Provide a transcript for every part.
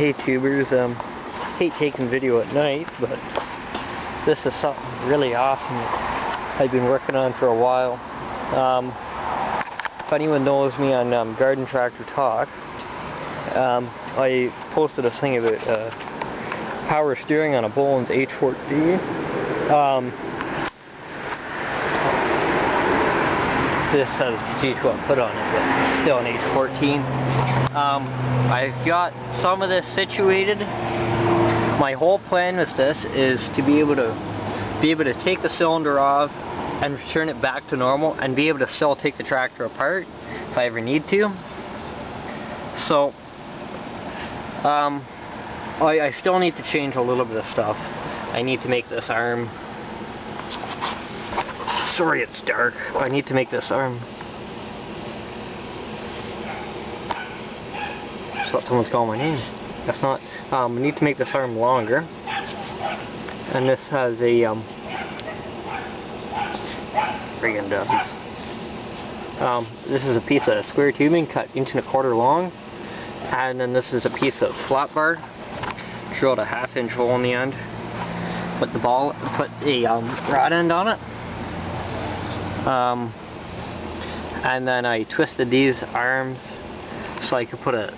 Hey tubers, hate taking video at night, but this is something really awesome that I've been working on for a while. If anyone knows me on Garden Tractor Talk, I posted a thing about power steering on a Bolens H14. This has G12 put on it, but it's still an H14. I've got some of this situated. My whole plan with this is to be able to take the cylinder off and return it back to normal, and be able to still take the tractor apart if I ever need to. So I still need to change a little bit of stuff. I need to make this arm. Sorry, it's dark. I need to make this arm. I thought someone's calling my name. That's not. I need to make this arm longer. And this has a friggin' dubs. This is a piece of square tubing cut 1.25 long, and then this is a piece of flat bar. Drilled a 1/2 inch hole in the end. Put the rod end on it. And then I twisted these arms so I could put a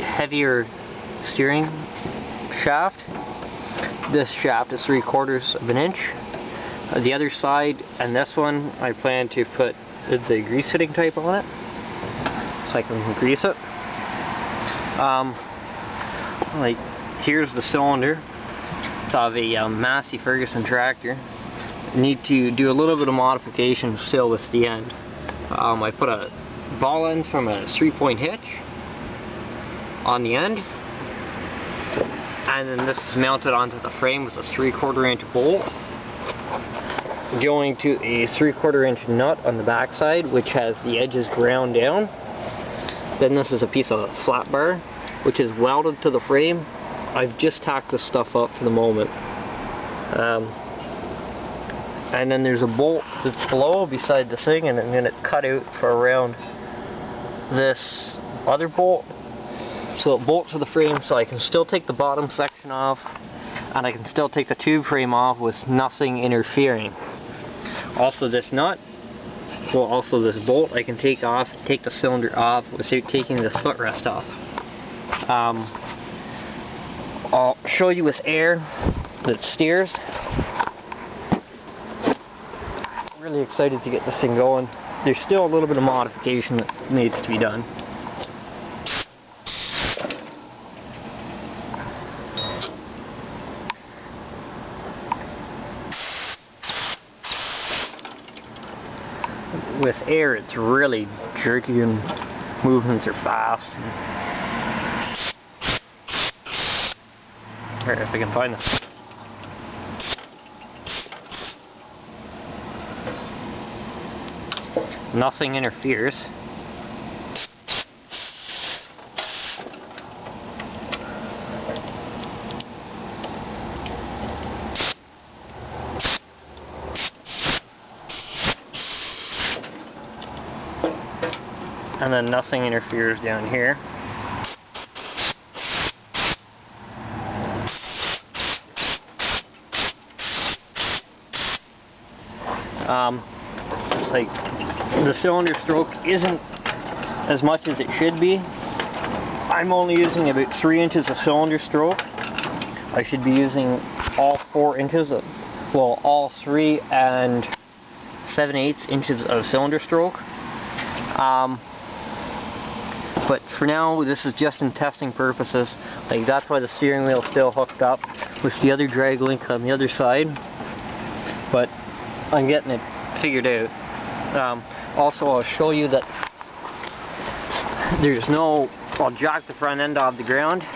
heavier steering shaft. This shaft is 3/4 of an inch. The other side and this one I plan to put the grease fitting type on it so I can grease it. Like, here's the cylinder. It's of a Massey Ferguson tractor. Need to do a little bit of modification still with the end. I put a ball end from a 3-point hitch on the end, and then this is mounted onto the frame with a 3/4 inch bolt going to a 3/4 inch nut on the back side, which has the edges ground down. Then this is a piece of flat bar which is welded to the frame. I've just tacked this stuff up for the moment. And then there's a bolt that's below beside the thing, and I'm going to cut out for around this other bolt so it bolts to the frame, so I can still take the bottom section off and I can still take the tube frame off with nothing interfering. Also this nut, well, also this bolt I can take the cylinder off without taking this footrest off. I'll show you with air that steers. Really excited to get this thing going. There's still a little bit of modification that needs to be done. With air, it's really jerky and movements are fast. Alright, if I can find this. Nothing interferes. And then nothing interferes down here. Like, the cylinder stroke isn't as much as it should be. I'm only using about 3 inches of cylinder stroke. I should be using all 4 inches of, well, all 3 and 7/8 inches of cylinder stroke. But for now, this is just in testing purposes. Like, that's why the steering wheel is still hooked up with the other drag link on the other side. But I'm getting it figured out. Also, I'll show you that there's no, I'll jack the front end off the ground.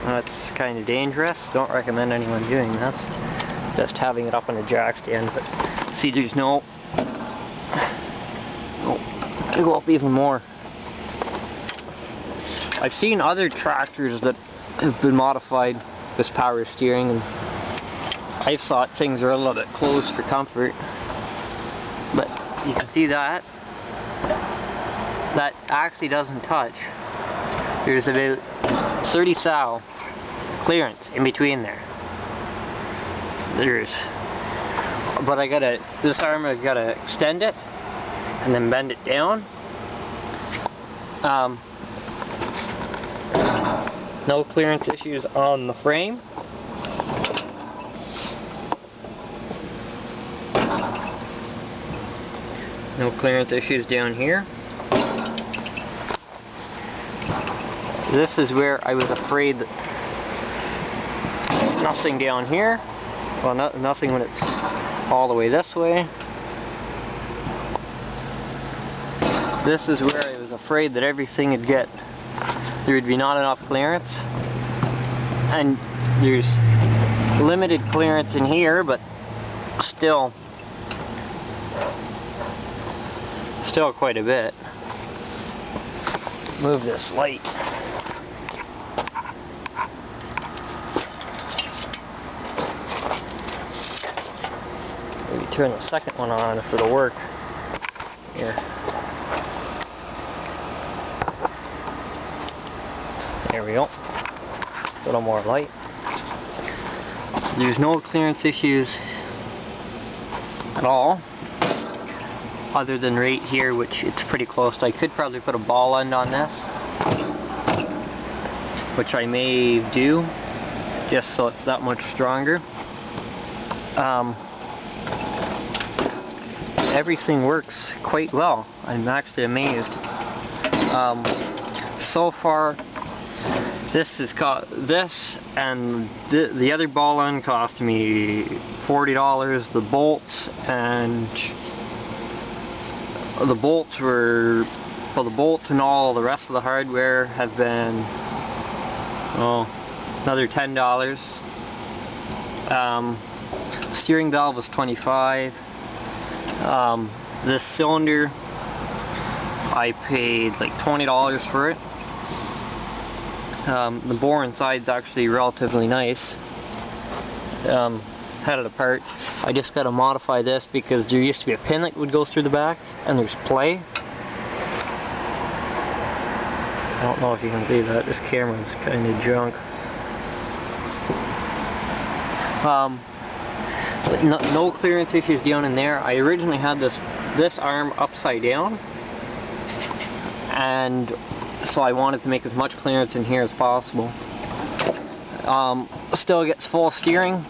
That's kind of dangerous. Don't recommend anyone doing this. Just having it up on a jack stand. But see, there's no, oh, I go up even more. I've seen other tractors that have been modified with power steering, and I thought things are a little bit closed for comfort, but you can see that that actually doesn't touch. There's about 30 sal clearance in between there. But this arm I gotta extend it and then bend it down. No clearance issues on the frame. No clearance issues down here. This is where I was afraid that nothing down here. Well, nothing when it's all the way this way. This is where I was afraid that everything would get, there would be not enough clearance. And there's limited clearance in here, but still quite a bit. Move this light. Maybe turn the second one on if it'll work. Here. There we go. A little more light. There's no clearance issues at all, other than right here, which it's pretty close. I could probably put a ball end on this, which I may do, just so it's that much stronger. Everything works quite well. I'm actually amazed. So far, this and the other ball end cost me $40. The bolts and the bolts and all the rest of the hardware have been another $10. Steering valve was $25. This cylinder, I paid like $20 for it. The bore inside's actually relatively nice. Had it apart. I just got to modify this because there used to be a pin that would go through the back, and there's play. I don't know if you can see that. This camera's kind of junk. No clearance issues down in there. I originally had this arm upside down, and so I wanted to make as much clearance in here as possible. Still gets full steering,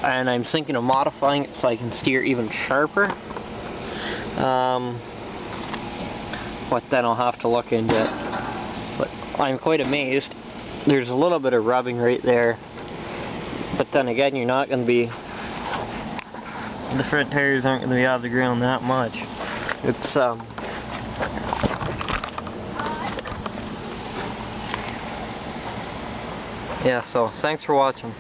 and I'm thinking of modifying it so I can steer even sharper. But then I'll have to look into it. But I'm quite amazed. There's a little bit of rubbing right there, but then again, you're not going to be, the front tires aren't going to be out of the ground that much. It's yeah, so thanks for watching.